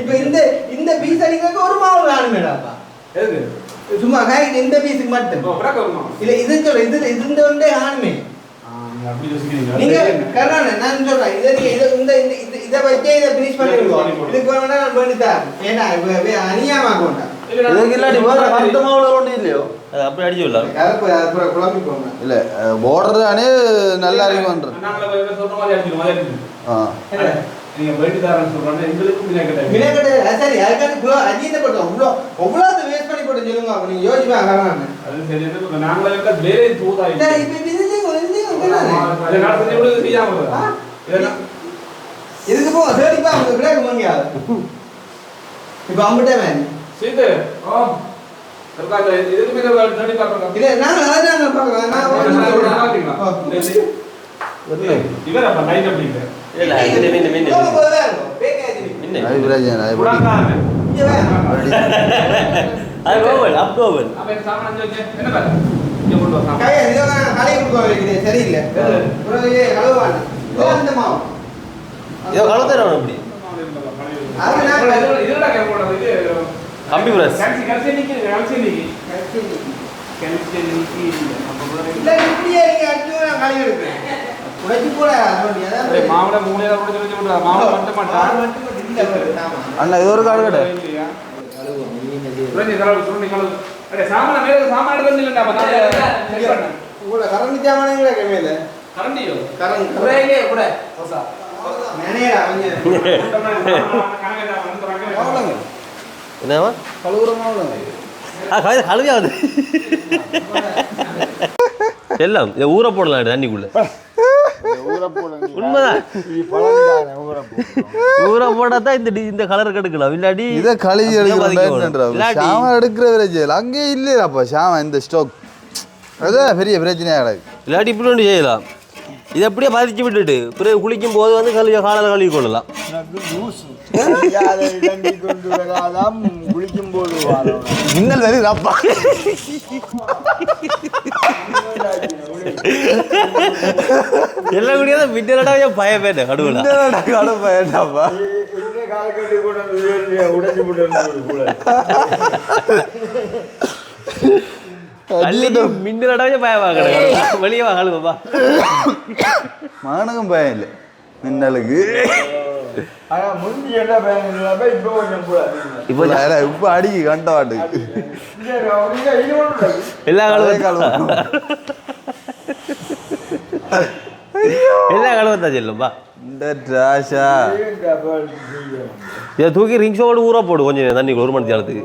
இப்ப இந்த இந்த பீஸ் அடிக்கிறதுக்கு ஒரு மாவு வேணுமேடாப்பா. எதுக்கு? சும்மா இந்த பீஸுக்கு மட்டும். இல்ல இது சொல்ல இது இந்த ஒன்றே ஆணுமே. நீங்க கரண நான் சொல்றேன் இதை வச்சே இதை பினிஷ் பண்ணிடுவோம். இதுக்கு வேணா நான் பண்ணித்தரேன். ஏன்னா அநியாயமா கொண்டா இதுக்கு இல்லாட்டி வேற அந்த மாவுல ஒண்ணு இல்லையோ அது அப்படி அடிச்சு விடலாம். குழம்பி போங்க. இல்ல போடுறதானே நல்லா இருக்கும்ன்றது. நாங்க சொல்ற மாதிரி அடிச்சிடுவோம். நீங்க போயிட்டு தரேன்னு சொல்றாங்க. எங்களுக்கு வினைக்கட்டை சரி அதுக்காண்டி அஜீத்தை போட்டோம். அவ்வளோ வேஸ்ட் பண்ணி போட்டு சொல்லுங்க. அப்ப நீங்க யோசிப்பா கரண அது சரி. நாங்களே வேலை தூதாய் இதுக்கு போ சரிப்பா உங்களுக்கு பிரேக் முடியாது. இப்ப அம்பிட்டே வேணும் சீது. இதுக்கு மேல தடி பார்க்கணும். இல்ல நாங்க அதான் பார்க்கலாம். இவர் அப்ப லைட் அப்படிங்க. இல்ல இது மீன் அது பிரச்சனை அது அது ஓவல் அப் ஓவல் அப்ப சாமான் வந்து என்ன பாரு இங்க கொண்டு வா. கை இதெல்லாம் காலை கொடுக்க வேண்டியது சரியில்லை. புறவே கழுவான இந்த மாவு இதோ கழுத்தறோம் அப்படி அது நான் இதெல்லாம் கேட்க கூடாது. இது கம்பி பிரஸ் கல்சி நிக்கி இல்ல இப்படியே நீங்க அடிச்சு நான் காலை எடுக்கிறேன். உடைச்சு போட அதாவது மாவுல மூளையில கூட சொல்லி விடுறா. மாவு மட்டும் மாட்டா அண்ணா இது ஒரு காடு கடை புரிஞ்சு கலவு சொல்லி கலவு. அடே சாமான மேல சாமான எடுத்து இல்லடா. நான் செக் பண்ணேன். உங்களோட கரண்ட் ஜாமானங்களே கம்மியில கரண்டியோ கரண்ட் குறையே கூட ஓசா மேனேடா வந்து கணக்கு வந்துறாங்க. என்னவா கழுவுறமா உள்ளங்க. கழுவியாவது எல்லாம் இதை ஊற போடலாம் தண்ணிக்குள்ள. உண்மைதான் ஊற போடாதான் இந்த கலர் கெடுக்கலாம். இல்லாட்டி இதை கழுவி எடுக்கிற பிரச்சனை அங்கே இல்லையாப்பா ஷாமா இந்த ஸ்டோக் அதான் பெரிய பிரச்சனையாக கிடக்கு. இல்லாட்டி இப்படி ஒன்று செய்யலாம். இதை அப்படியே பதிச்சு விட்டுட்டு பிறகு குளிக்கும் போது வந்து காலையில் கழுவி கொள்ளலாம். குளிக்கும் போது இன்னல் வருதாப்பா. எல்லாம் கூடிய விட்டலடா பயப்பேன் கடுவல பயண்டாப்பா மின்னலடாவே பயமாக வெளியே வாங்கலுப்பா. மகனுக்கும் பயம் இல்லை மின்னலுக்கு. இப்ப அடிக்கு கண்டவாட்டு எல்லா காலம் எல்லா காலம் தான் செல்லும்பா. இந்த டிராஷா இதை தூக்கி ரிங்ஸோடு ஊற போடு கொஞ்சம் தண்ணி 1 மணி நேரத்துக்கு.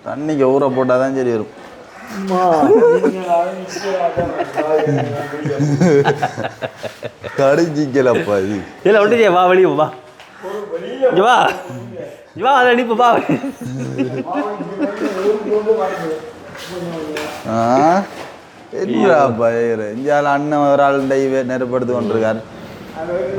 தண்ணிக்கு ஊற போட்டாதான் சரி வரும். கடிஞ்சிக்கலப்பா இது இல்லை ஒன்று வா வெளியே வா வா வா அதை அனுப்பு வா. என்னடா பயிர் இந்தியாவில் அண்ணன் ஒரு ஆள் நெருப்படுத்து கொண்டிருக்காரு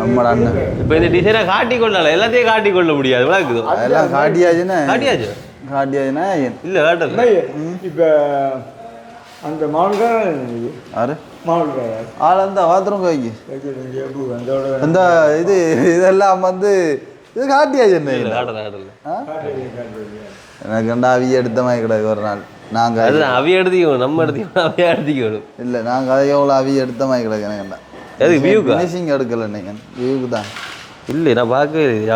நம்மளோட அண்ணன். இப்போ இந்த டிசைனை காட்டி கொள்ளல எல்லாத்தையும் காட்டி கொள்ள முடியாது. விளக்குது அதெல்லாம் காட்டியாச்சுன்னா காட்டியாச்சு காட்டியாச்சுன்னா இல்லை காட்டல. இப்போ அந்த மாவுக்கார யாரு ஆள் அந்த பாத்ரூம் வைக்கி அந்த இது இதெல்லாம் வந்து இது காட்டியாச்சு என்ன காட்டல காட்டல எனக்கு ரெண்டா அவிய எடுத்த மாதிரி கிடையாது ஒரு நாள் நாங்கள் அவிய எடுத்துக்கணும் நம்ம எடுத்துக்கணும் அவிய எடுத்துக்கணும். இல்லை நாங்கள் அதை எவ்வளோ அவிய எடுத்த மாதிரி கிடையாது எனக்கு எதுக்கு வியூக்கு ஃபினிஷிங் எடுக்கல நீங்கள் வியூக்கு தான். இல்லை நான் பார்க்கவே இல்லை.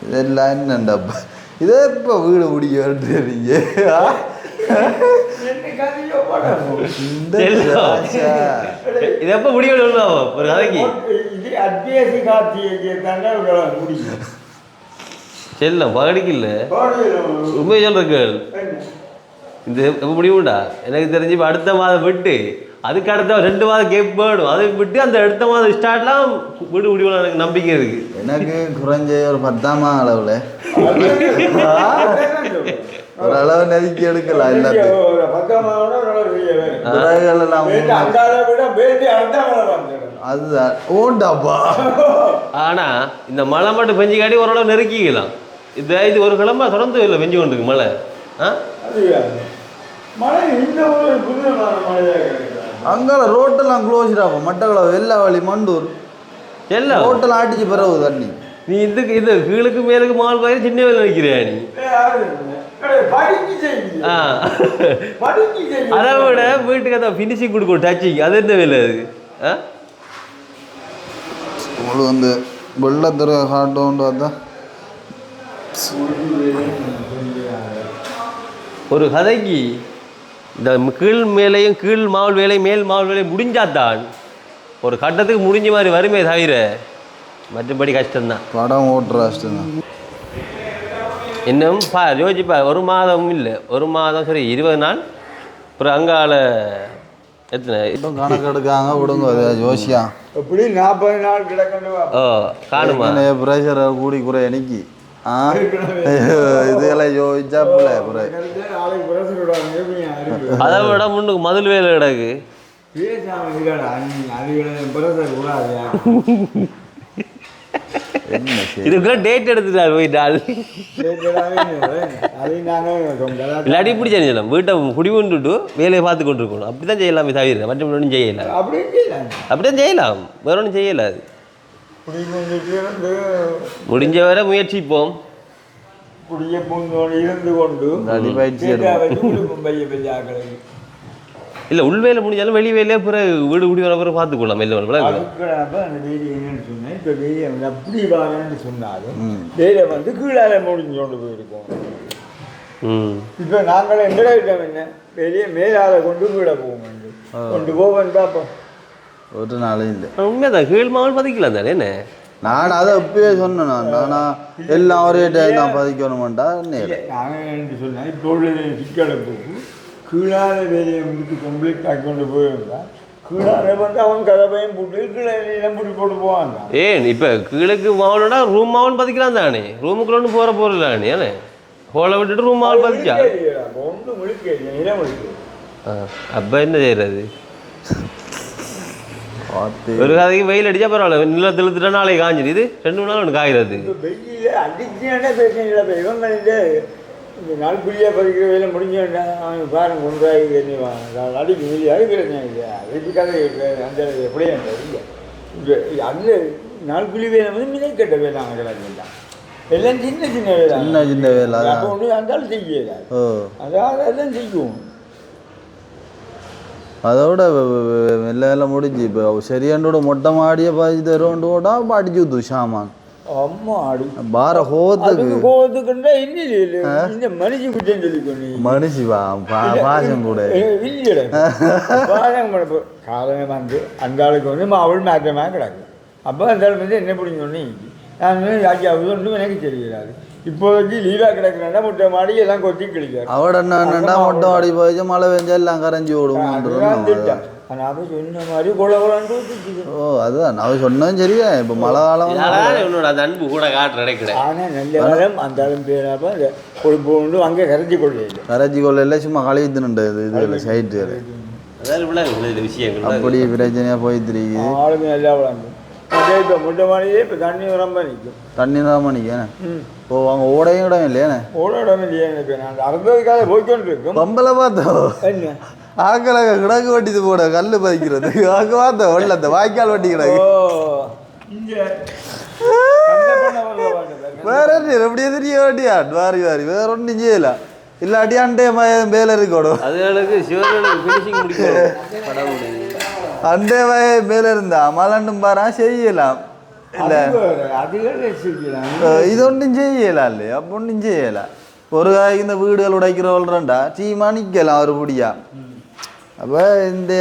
இதெல்லாம் என்னண்டாப்பா இதே இப்போ வீடு முடிக்க வேண்டியீங்க. இது எப்போ முடிவு ஒரு கதைக்கு செல்லம் பகடிக்கு இல்லை உண்மை சொல்றீர்கள். இந்த எப்போ முடியும்டா எனக்கு தெரிஞ்சு இப்போ அடுத்த மாதம் விட்டு அதுக்கு அடுத்த 2 மாதம் கேப் வேணும் அதை விட்டு அந்த அடுத்த மாதம் ஸ்டார்ட்லாம் வீடு முடியும் எனக்கு நம்பிக்கை இருக்கு. எனக்கு குறைஞ்ச ஒரு 10ஆம் அளவில் ஒரு அளவு நெருக்கி எடுக்கலாம் எல்லாத்தையும் அதுதான் ஓண்டாப்பா. ஆனால் இந்த மழை மட்டும் பெஞ்சு காட்டி ஓரளவு நெருக்கிக்கலாம். இது ஒரு கிழமை தொடர்ந்து இல்லை பெஞ்சு கொண்டு இருக்கு மழை. அங்கால ரோட்டெல்லாம் க்ளோஸ்டாப்பா மட்டக்களவு எல்லா வழி மண்டூர் எல்லாம் ரோட்டெல்லாம் ஆட்டிச்சு பிறகு தண்ணி. நீ இது கீழுக்கு மேலுக்கு மால் பயிர் சின்ன வேலை நிற்கிறியா நீ? அதை விட வீட்டுக்கு அதை ஃபினிஷிங் கொடுக்கும் டச்சிங் அது என்ன வேலை அது? உங்களுக்கு வந்து வெள்ளத்துறை காட்டோன்னு பார்த்தா ஒரு கதைக்கு இந்த கீழ் மேலையும் கீழ் மாவல் வேலை மேல் மாவல் வேலை முடிஞ்சாதான் ஒரு கட்டத்துக்கு முடிஞ்ச மாதிரி வருமே தவிர மற்றபடி கஷ்டம்தான். படம் ஓட்டுற கஷ்டம்தான். இன்னும் யோசிப்பா ஒரு மாதம் இல்லை ஒரு மாதம் சரி 20 நாள் அப்புறம் அங்கால எத்தனை கணக்கு எடுக்காங்க விடுங்க ஜோசியா எப்படி 40 நாள் கிடக்கணும். காணுமா ப்ரெஷர் கூடி குறை எனக்கு இதெல்லாம் யோசிச்சா போல அதை விட முன்னுக்கு மதில் வேலை கிடக்கு. இதுக்குள்ள டேட் எடுத்துட்டாரு போயிட்டால் இல்லாட்டி இப்படி செய்யலாம் வீட்டை குடி கொண்டுட்டு வேலையை பார்த்து கொண்டு இருக்கணும். அப்படிதான் செய்யலாமே தவிர மற்ற ஒன்றும் செய்யலாம். அப்படிதான் செய்யலாம் வேற ஒன்றும் செய்யலாது. முடிஞ்ச வரை முயற்சிப்போம். இல்லை உள்வேலை முடிஞ்சாலும் வெளி வேலையே பிறகு வீடு குடி வர பிறகு பார்த்துக்கொள்ளலாம். அப்படி வரேன்னு சொன்னாலும் வேலை வந்து கீழே முடிஞ்சு கொண்டு போயிருக்கோம். இப்போ நாங்கள் எங்கட இடம் என்ன வெளியே மேலால கொண்டு கீழே போவோம் கொண்டு போவோம் பார்ப்போம். ஒரு நாளும் இல்லை உண்மைதான் கீழ் மாவல் பதிக்கலாம் தானே என்ன நான் அதை அப்பயே சொன்னேன். நானா எல்லாம் ஒரே டைம் தான் பதிக்கணுமாண்டா நாங்கள் சொன்னேன் இப்போ சிக்கலை போகும் கீழாத வேலையை முடித்து கம்ப்ளீட் ஆக்கி கொண்டு போயிருந்தா கீழாத வந்து அவன் கதவையும் போட்டு கீழே நம்பி போட்டு போவான். ஏன் இப்போ கீழுக்கு மாவலோட ரூம் மாவல் பதிக்கலாம் தானே ரூமுக்குள்ள ஒன்று போகிறதானே ஏன்னா ஹோலை விட்டுட்டு ரூம் மாவல் பதிக்கா ஒன்று முழுக்க நில முழுக்க. அப்போ என்ன செய்யறது? ஒரு கதைக்கு வெயில் அடிச்சா பரவாயில்ல நிலத்தில் இழுத்துட்டா நாளைக்கு காஞ்சிரு. இது 2 நாள் ஒன்று காய்கிறது. வெயில் அடிச்சுன்னா பிரச்சனை இல்லை. இவங்க இந்த நாள் புள்ளியாக பறிக்கிற வேலை முடிஞ்சோன்னா அவன் பாருங்க கொண்டாகி அடிக்க வெளியே பிரச்சனை இல்லையா அதுக்காக அந்த எப்படியே இல்லை அந்த நாள் புள்ளி வேலை வந்து மினைக்கட்ட வேலை அவங்க கிடக்குதான் எல்லாம் சின்ன சின்ன வேலை சின்ன வேலை அப்போ ஒன்று அந்தாலும் செய்யல அதாவது எல்லாம் செய்யும். அதோட எல்லாம் முடிஞ்சு இப்போ சரியாண்டோட மொட்டை மாடியை பாதி தருவோண்டோட அடிச்சு ஊத்து சாமான் அம்மா ஆடு பார கோவத்துக்குண்டா இன்னும் மனுஷி குற்றம் சொல்லிக்கொண்டு மனுஷி பாசம் கூட பாசம் காரணம் வந்து அந்த ஆளுக்கு வந்து அவள் மாற்றமாக கிடக்கு. அப்போ அந்த ஆள் வந்து என்ன பிடிங்கன்னு நான் யாக்கியாவது ஒன்றும் எனக்கு தெரியாது. இப்போதைக்கு லீவாக கிடக்குறா மொட்டை மாடி எல்லாம் கொத்தி கிழிக்காரு. அவட என்னன்னா மொட்டை மாடி போயிச்சு மழை பெஞ்சா எல்லாம் கரைஞ்சி ஓடுவோம். ஆனால் அவன் சொன்ன மாதிரி குளகுலான்னு ஓ அதுதான் அவன் சொன்னதும் சரியா. இப்போ மழை காலம் அந்த அன்பு கூட காட்டு கிடைக்கிறேன். ஆனால் நல்ல காலம் அந்த ஆளும் பேராப்போ அந்த கொழுப்பு கொண்டு அங்கே கரைச்சி கொள்ளையில கரைச்சி கொள்ளையில சும்மா கழித்துனுண்டு இது சைட்டு விஷயங்கள் அப்படி பிரச்சனையாக போயிட்டு ஆளுங்க நல்லா விளாண்டு இப்போ முட்டை மாடியே இப்போ தண்ணி ரொம்ப நிற்கும். தண்ணி தான் நிற்கேண்ணே. ஓ அங்கே ஓடையும் இடம் இல்லையாண்ணே? ஓட இடம் இல்லையே நான் அறுபதுக்காக போய்கொண்டு இருக்கும். பம்பலை பார்த்தோம் என்ன ஆக்களை கிடக்கு வட்டிது போட கல் பதிக்கிறது அங்கே பார்த்தோம் வெள்ளத்தை வாய்க்கால் வட்டி கிடக்கு. வேற எப்படியே தெரிய வேண்டியா வாரி வாரி வேற ஒன்றும் செய்யலாம் இல்லாட்டி அண்டே மேலே இருக்கணும். அதுகளுக்கு சிவர்களுக்கு ஃபினிஷிங் முடிக்கணும். அண்டே மேலே இருந்தா மலண்டும் பாரா செய்யலாம் இல்லை இது ஒன்றும் செய்யலாம் இல்லையா? அப்போ ஒன்றும் செய்யலாம். ஒரு இந்த வீடுகள் உடைக்கிறவள்றா டீமாக நிற்கலாம் ஒரு பிடியா. அப்போ இந்த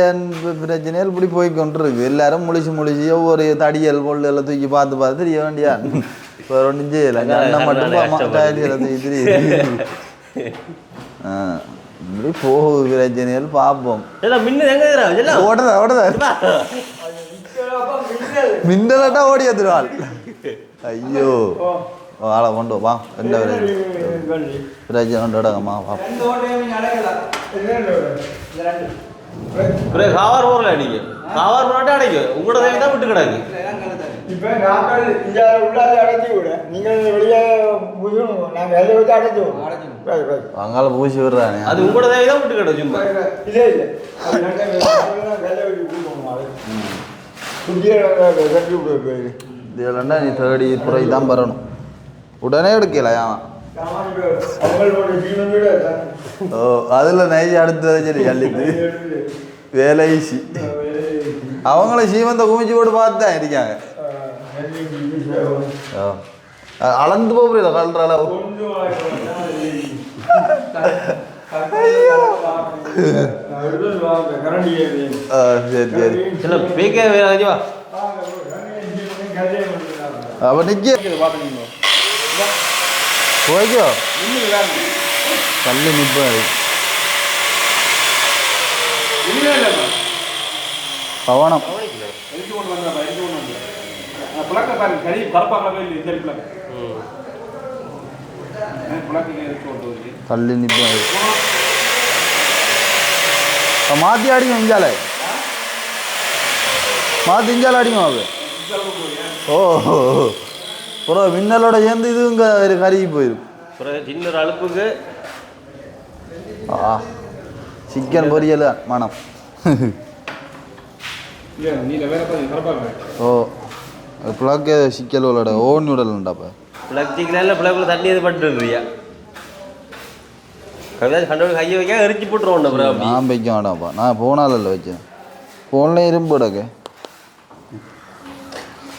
பிரச்சனைகள் இப்படி போய்கொண்டிருக்கு. எல்லாரும் முழிச்சு ஒவ்வொரு தடியல் கொள்ளையெல்லாம் தூக்கி பார்த்து தெரிய வேண்டியா வேற ஒன்றும் செய்யலாம். அண்ணன் மட்டும் தெரியுது. இப்படி போகுது பிரச்சனைகள் பார்ப்போம். எல்லாம் மின்னு எங்கே எல்லாம் ஓடுதா மின்னலட்டா ஓடி வந்துடுவாள். ஐயோ ஆளை கொண்டு வா எந்த பிரச்சனை கொண்டுடங்கம்மா காவார் போகல அடிக்க காவார் போனாட்டே அடைக்க உங்களோட தேவை தான் விட்டு கிடக்கு. இப்போ நாங்கள் இங்கே உள்ளாத அடைச்சி விட நீங்கள் வெளியே நாங்கள் வெளியே வச்சு அடைச்சிவோம் அங்கால பூசி விடுறானே அது உங்களோட தேவை தான் விட்டு கிடக்கு. சும்மா இல்லை வெளியே வச்சு கொடுப்போம் இதுலண்டா நீ தேடி புறை தான் வரணும் உடனே எடுக்கல ஏன் ஓ அதில் நெய் அடுத்ததை சரி கல்லித்து வேலை ஈஸி அவங்கள சீமந்த குமிச்சு போட்டு பார்த்து தான் இருக்காங்க. அளந்து போகிறீங்களா கல்ற அளவு சரி சரி இல்லை பேக்கே வேலை அப்போ நிற்க போய்க்கோ கல்லு நிற்பேன் பவனம் கல்லு நிற்பேன் மாற்றி அடிங்க இஞ்சால மாற்றி இஞ்சால அடிங்க அது. ஓ அப்புறம் மின்னலோட சேர்ந்து இது இங்கே கருகி போயிடும். சின்ன ஒரு அழுப்புக்கு சிக்கன் பொரியல் மனம். ஓ பிளாக்கு சிக்கல் விளாட ஓன் விடலண்டாப்பா பிளாக் சிக்கல பிளாக்குள்ள தண்ணி எது பட்டுறியா கண்டோட கையை வைக்க எரிச்சு போட்டுருவோம். நான் வைக்க வேண்டாம்ப்பா நான் போனால வச்சேன் ஃபோனில் இரும்பு கிடக்கு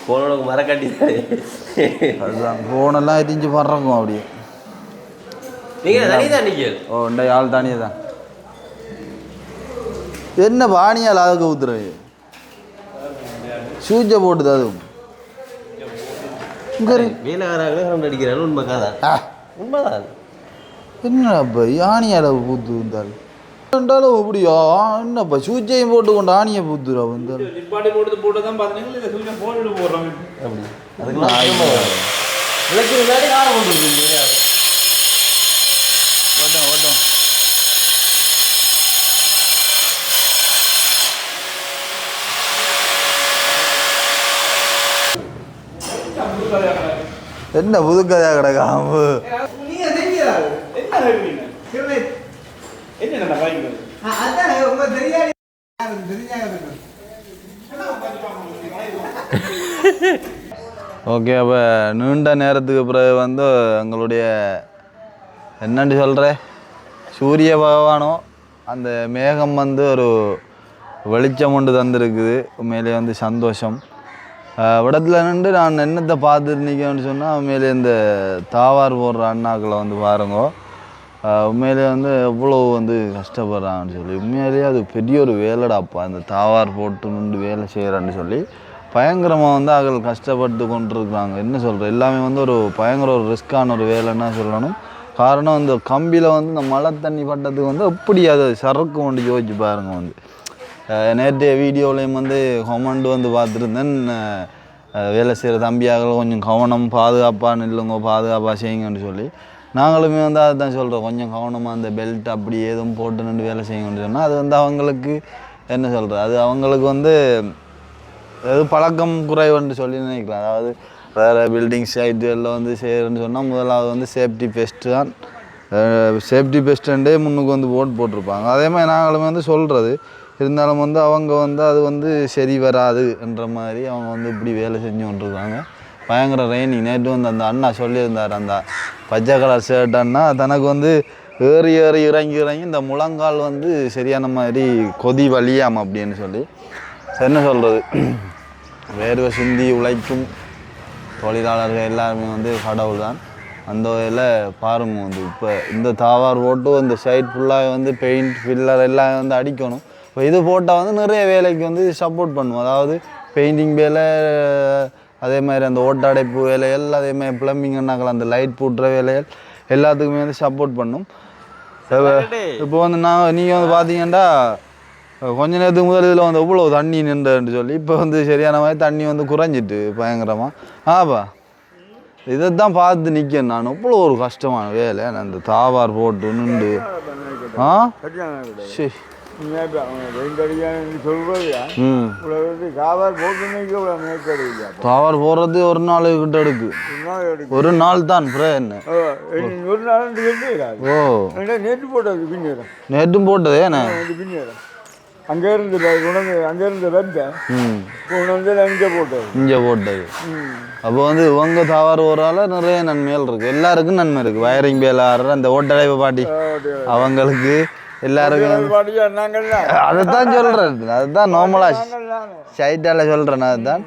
ஃபோனோட மரக்கட்டி அதுதான் ஃபோனெல்லாம் எரிஞ்சு படுறோம் அப்படியே. நீங்கள் தனி தான் நீங்கள் ஓ இந்த ஆள் தானியே தான் என்ன பாணியால் அதுக்கு ஊத்துறது சூச்சை போட்டுது அதுவும் வேலைக்காரங்க அடிக்கிறாரு உண்மை காதான் உண்மைதான். என்னப்பா யானியால் பூத்து இருந்தால் ரெண்டாலும் அப்படியா என்னப்பா சூச்சையும் போட்டு கொண்டு ஆணியை பூத்துரா வந்தால் போட்டு தான் பார்த்தீங்கன்னா போட்டு போடுறாங்க அப்படி அதுக்கு விளக்கு முன்னாடி காரை கொண்டு ஓட்டம் ஓட்டம் என்ன புதுக்கதையா கிடக்காம ஓகே. அப்போ நீண்ட நேரத்துக்கு பிறகு வந்து எங்களுடைய என்னன்னு சொல்கிற சூரிய பகவானோ அந்த மேகம் வந்து ஒரு வெளிச்சம் கொண்டு தந்துருக்குது. உண்மையிலே வந்து சந்தோஷம். இடத்துல நின்று நான் என்னத்தை பார்த்துருந்தீங்கன்னு சொன்னால் உண்மையிலே இந்த தாவார் போடுற அண்ணாக்களை வந்து பாருங்கோ. உண்மையிலே வந்து எவ்வளோ வந்து கஷ்டப்படுறாங்கன்னு சொல்லி உண்மையிலேயே அது பெரிய ஒரு வேலைடாப்பா. இந்த தாவார் போட்டு நின்று வேலை செய்கிறான்னு சொல்லி பயங்கரமாக வந்து அவர்கள் கஷ்டப்பட்டு கொண்டிருக்கிறாங்க. என்ன சொல்கிறேன் எல்லாமே வந்து ஒரு பயங்கர ஒரு ரிஸ்க்கான ஒரு வேலைன்னா சொல்லணும். காரணம் இந்த கம்பியில் வந்து இந்த மழை தண்ணி பட்டத்துக்கு வந்து எப்படி அது சறுக்கு கொண்டு யோசிச்சு பாருங்க. வந்து நேற்றைய வீடியோவிலையும் வந்து கமெண்ட் வந்து பார்த்துருந்தேன் வேலை செய்கிற தம்பியாக கொஞ்சம் கவனம் பாதுகாப்பாக நில்லுங்க பாதுகாப்பாக செய்யுங்கன்னு சொல்லி நாங்களுமே வந்து அதை தான் சொல்கிறோம். கொஞ்சம் கவனமாக அந்த பெல்ட் அப்படி எதுவும் போட்டு நின்று வேலை செய்யுங்கன்னு சொன்னால் அது வந்து அவங்களுக்கு என்ன சொல்கிறது அது அவங்களுக்கு வந்து அது பழக்கம் குறைவுன்னு சொல்லி நினைக்கலாம். அதாவது வேறு பில்டிங் சைட்டுகளில் வந்து செய்கிறேன்னு சொன்னால் முதலாவது வந்து சேஃப்டி பெஸ்ட்டு தான். சேஃப்டி பெஸ்ட்டுண்டே முன்னுக்கு வந்து போட்டிருப்பாங்க. அதே மாதிரி நாங்களுமே வந்து சொல்கிறது இருந்தாலும் வந்து அவங்க வந்து அது வந்து சரி வராதுன்ற மாதிரி அவங்க வந்து இப்படி வேலை செஞ்சு கொண்டிருக்காங்க. பயங்கர ரெய்னிங். நேற்று வந்து அந்த அண்ணா சொல்லியிருந்தார் அந்த பச்சை கலர் ஷர்ட் அண்ணா தனக்கு வந்து ஏறி இறங்கி இந்த முழங்கால் வந்து சரியான மாதிரி கொதி வலியாம் அப்படின்னு சொல்லி என்ன சொல்கிறது வேர்வை சிந்தி உழைக்கும் தொழிலாளர்கள் எல்லாருமே வந்து கடவுள் தான். அந்த வகையில் பாருங்க வந்து இப்போ இந்த தாவார் போட்டு இந்த சைட் ஃபுல்லாக வந்து பெயிண்ட் ஃபில்லர் எல்லாம் வந்து அடிக்கணும். இப்போ இது போட்டால் வந்து நிறைய வேலைக்கு வந்து சப்போர்ட் பண்ணுவோம். அதாவது பெயிண்டிங் வேலை அதே மாதிரி அந்த ஓட்டடைப்பு வேலைகள் அதே மாதிரி ப்ளம்பிங் என்னாக்கலாம் அந்த லைட் போட்டுற வேலைகள் எல்லாத்துக்குமே வந்து சப்போர்ட் பண்ணும். இப்போ வந்து நீங்கள் வந்து பார்த்தீங்கன்னா கொஞ்ச நேரத்துக்கு முதல் இதில் வந்து எவ்வளோ தண்ணி நின்றுன்னு சொல்லி இப்போ வந்து சரியான மாதிரி தண்ணி வந்து குறைஞ்சிட்டு பயங்கரமாக ஆப்பா இதை தான் பார்த்து நிற்கேன் நான் எவ்வளோ ஒரு கஷ்டமான வேலை நான் இந்த தாவார் போட்டு நின்று ஆ சரி தாவார் போடுறது ஒரு நாள் கிட்ட எடுக்கு ஒரு நாள் தான் என்ன ஓ நேற்றும் போட்டதே என்ன அங்கேருந்து அங்கேருந்து வந்தேன் இங்கே போட்டது அப்போ வந்து உங்க தாவார் ஓரால நிறைய நன்மைகள் இருக்கு எல்லாருக்கும் நன்மை இருக்கு வயரிங் வேலை ஆடுற அந்த ஓட்டடைப்பு பாட்டி அவங்களுக்கு எல்லாருக்கும் அதைத்தான் சொல்றேன் அதுதான் நார்மலா சைட்டால சொல்றேன் அதுதான்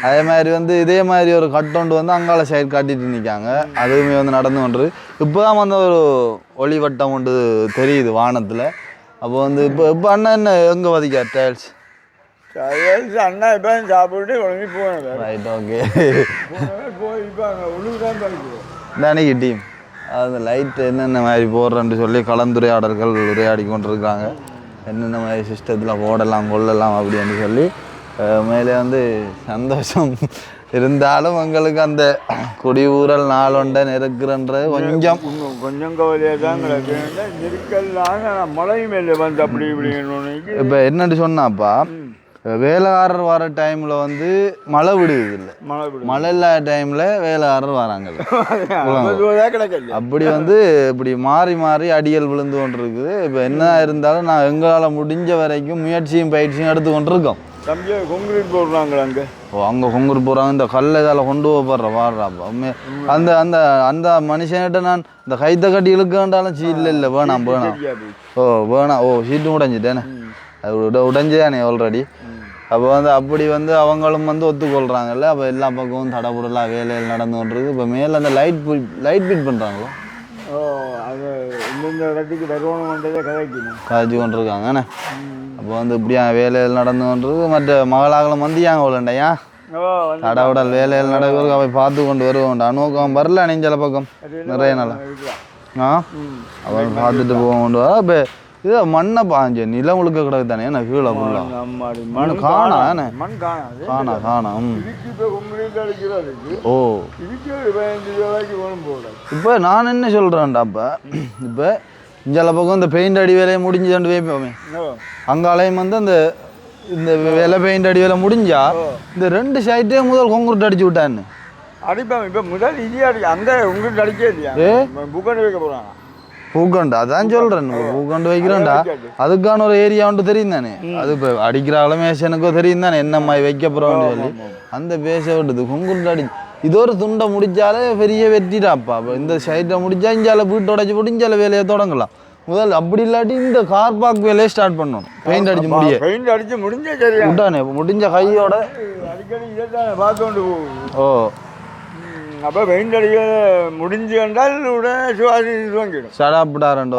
அதே மாதிரி வந்து இதே மாதிரி ஒரு கட்டொண்டு வந்து அங்கால சைட் காட்டிட்டு நிற்காங்க அதுவுமே வந்து நடந்து கொண்டு இப்போதான் வந்து ஒரு ஒளிவட்டம் ஒன்று தெரியுது வானத்துல அப்போ வந்து இப்போ அண்ணா என்ன எங்கே வதிக்கார் டைல்ஸ் அண்ணா இப்போ சாப்பிட்டு உடனே போனேன் ரைட் ஓகே போய் இப்போ அங்கே ஒழுங்கு தான் படிக்கிறோம் தானே டீம் அது லைட் என்னென்ன மாதிரி போடுறேன்னு சொல்லி கலந்துரையாடல்கள் உரையாடி கொண்டு இருக்காங்க என்னென்ன மாதிரி சிஸ்டத்தில் போடலாம் கொள்ளலாம் அப்படின்னு சொல்லி மேலே வந்து சந்தோஷம் இருந்தாலும் உங்களுக்கு அந்த குடியூரல் நாளொண்ட நெருக்குறன்றது கொஞ்சம் கவலையாக தான் நெருக்கல்லாம் மழை மேலே வந்து அப்படி இப்படின்னு இப்போ என்னன்னு சொன்னாப்பா வேலைக்காரர் வர டைமில் வந்து மழை விடுவது இல்லை மழை இல்லாத டைமில் வேலைக்காரர் வராங்க அப்படி வந்து இப்படி மாறி மாறி அடியல் விழுந்து கொண்டு இருக்குது இப்போ என்ன இருந்தாலும் நான் எங்களால் முடிஞ்ச வரைக்கும் முயற்சியும் பயிற்சியும் எடுத்து கொண்டிருக்கோம் கொங்குரீட் போடுறாங்க அங்கே அங்கே கொங்குரீட் போடுறாங்க இந்த கல்லை இதால் கொண்டு போடுற வாடுறாப்பா அந்த அந்த அந்த மனுஷன்கிட்ட நான் இந்த கைத்தை கட்டி இழுக்கண்டாலும் இல்லை வேணாம் வேணாம் சீட்டும் உடைஞ்சிட்டேனே அது உடைஞ்சுதானே ஆல்ரெடி அப்போ வந்து அப்படி வந்து அவங்களும் வந்து ஒத்துக்கொள்கிறாங்கல்ல அப்போ எல்லா பக்கமும் தடபுடலாக வேலையில் நடந்து கொண்டிருக்கு இப்போ மேலே அந்த லைட் ஃபிட் பண்ணுறாங்களோ அது இந்தந்த இடத்துக்கு வருவானே காய்ச்சி கொண்டிருக்காங்கண்ணே அப்போ வந்து இப்படியா வேலையில் நடந்து கொண்டிருக்கு மற்ற மகளாகலம் வந்து ஏன் அவ்வளோண்டையா தடவுடல் வேலையில் நடக்கிறது அவை பார்த்து கொண்டு வருவோம் அனுபவம் வரல நெஞ்சல பக்கம் நிறைய நாள் அவன் பார்த்துட்டு போக கொண்டு வர இப்போ இது மண்ணை பாஞ்சு நிலம் முழுக்க கிடக்கு தானே நான் கீழே மண் காணா ஓ இப்போ நான் என்ன சொல்கிறேன்டாப்பா இப்போ இஞ்சால பக்கம் இந்த பெயிண்ட் அடி வேலையை முடிஞ்சுதாண்டு வைப்போமே அங்காலையும் வந்து அந்த இந்த வேலை பெயிண்ட் அடி வேலை முடிஞ்சா இந்த 2 சைட்டே முதல் கொங்குருட்டு அடிச்சு விட்டான்னு அடிப்பேன் இப்போ முதல் இது அங்கே உங்களுக்கு அடிக்கே இல்லையா புக்கண்டு வைக்க போகிறாங்க பூக்கண்டு அதான் சொல்றேன் பூக்கண்டு வைக்கிறேன்டா அதுக்கான ஒரு ஏரியா ஒன்று தெரியும் தானே அது இப்போ அடிக்கிற அளமேஷனுக்கோ தெரியும் தானே என்ன மாதிரி வைக்க போறோம்னு சொல்லி அந்த பேச விட்டுது கொங்குண்டு அடி இது ஒரு துண்டை முடிச்சாலே பெரிய வெட்டிடாப்பா இந்த சைட்டை முடிச்சா இஞ்சால வீட்டு உடைச்சு போட்டு இஞ்சால வேலையை தொடங்கலாம் முதல் அப்படி இல்லாட்டி இந்த கார் பார்க் வேலையை ஸ்டார்ட் பண்ணணும் பெயிண்ட் அடிச்சு முடிஞ்ச சரி விட்டானே முடிஞ்ச கையோட அடிக்கடி இதை பார்த்து ஓ அப்போ பெயிண்ட் அடிக்க முடிஞ்சு என்றால் உடனே சுவாசி வாங்கிடும் சடாப்பிடாரண்டோ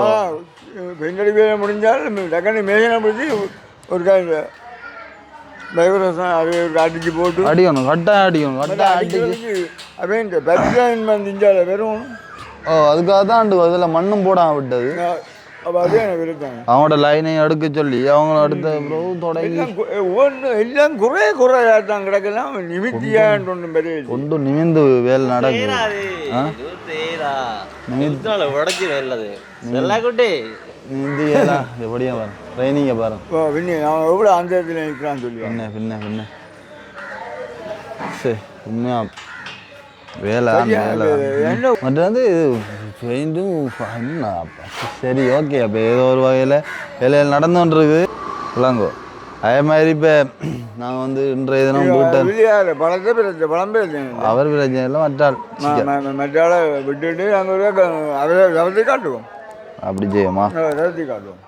பெயிண்ட் அடிக்க முடிஞ்சால் டக்குனு மேஜனை பிடிச்சி ஒரு பைவரசம் அது அடிச்சு போட்டு அடிக்கணும் கட்டாயம் அடிக்கணும் அடிச்சு அப்படின்ட்டு பெட்ரோல் வந்து இஞ்சால வெறும் அதுக்காக தான் அதில் மண்ணும் போடாம விட்டது அப்போ அதே எனக்கு இருக்காங்க அவங்களோட லைனையும் எடுக்க சொல்லி அவங்கள அடுத்த தொடங்கி ஒன்று எல்லாம் குறையாத்தான் கிடக்கலாம் நிமித்தியான்னு ஒன்றும் பெரிய ஒன்றும் நிமிந்து வேலை நடக்குது எப்படியா பாரு ட்ரைனிங்க பாரு அவன் எவ்வளோ அந்த இடத்துல நிற்கிறான்னு சொல்லி பின்ன சரி உண்மையா வேலை மற்ற வந்து பெயிண்ட்டும் சரி ஓகே அப்போ ஏதோ ஒரு வகையில் வேலையில் நடந்து கொண்டிருக்கு விளங்கோ அதே மாதிரி இப்போ நாங்கள் வந்து இன்றைய தினம் வீட்டை அவர் பிரச்சனை இல்லை மற்றால் விட்டுட்டு நாங்கள் அதை காட்டுவோம் அப்படி செய்யுமா காட்டுவோம்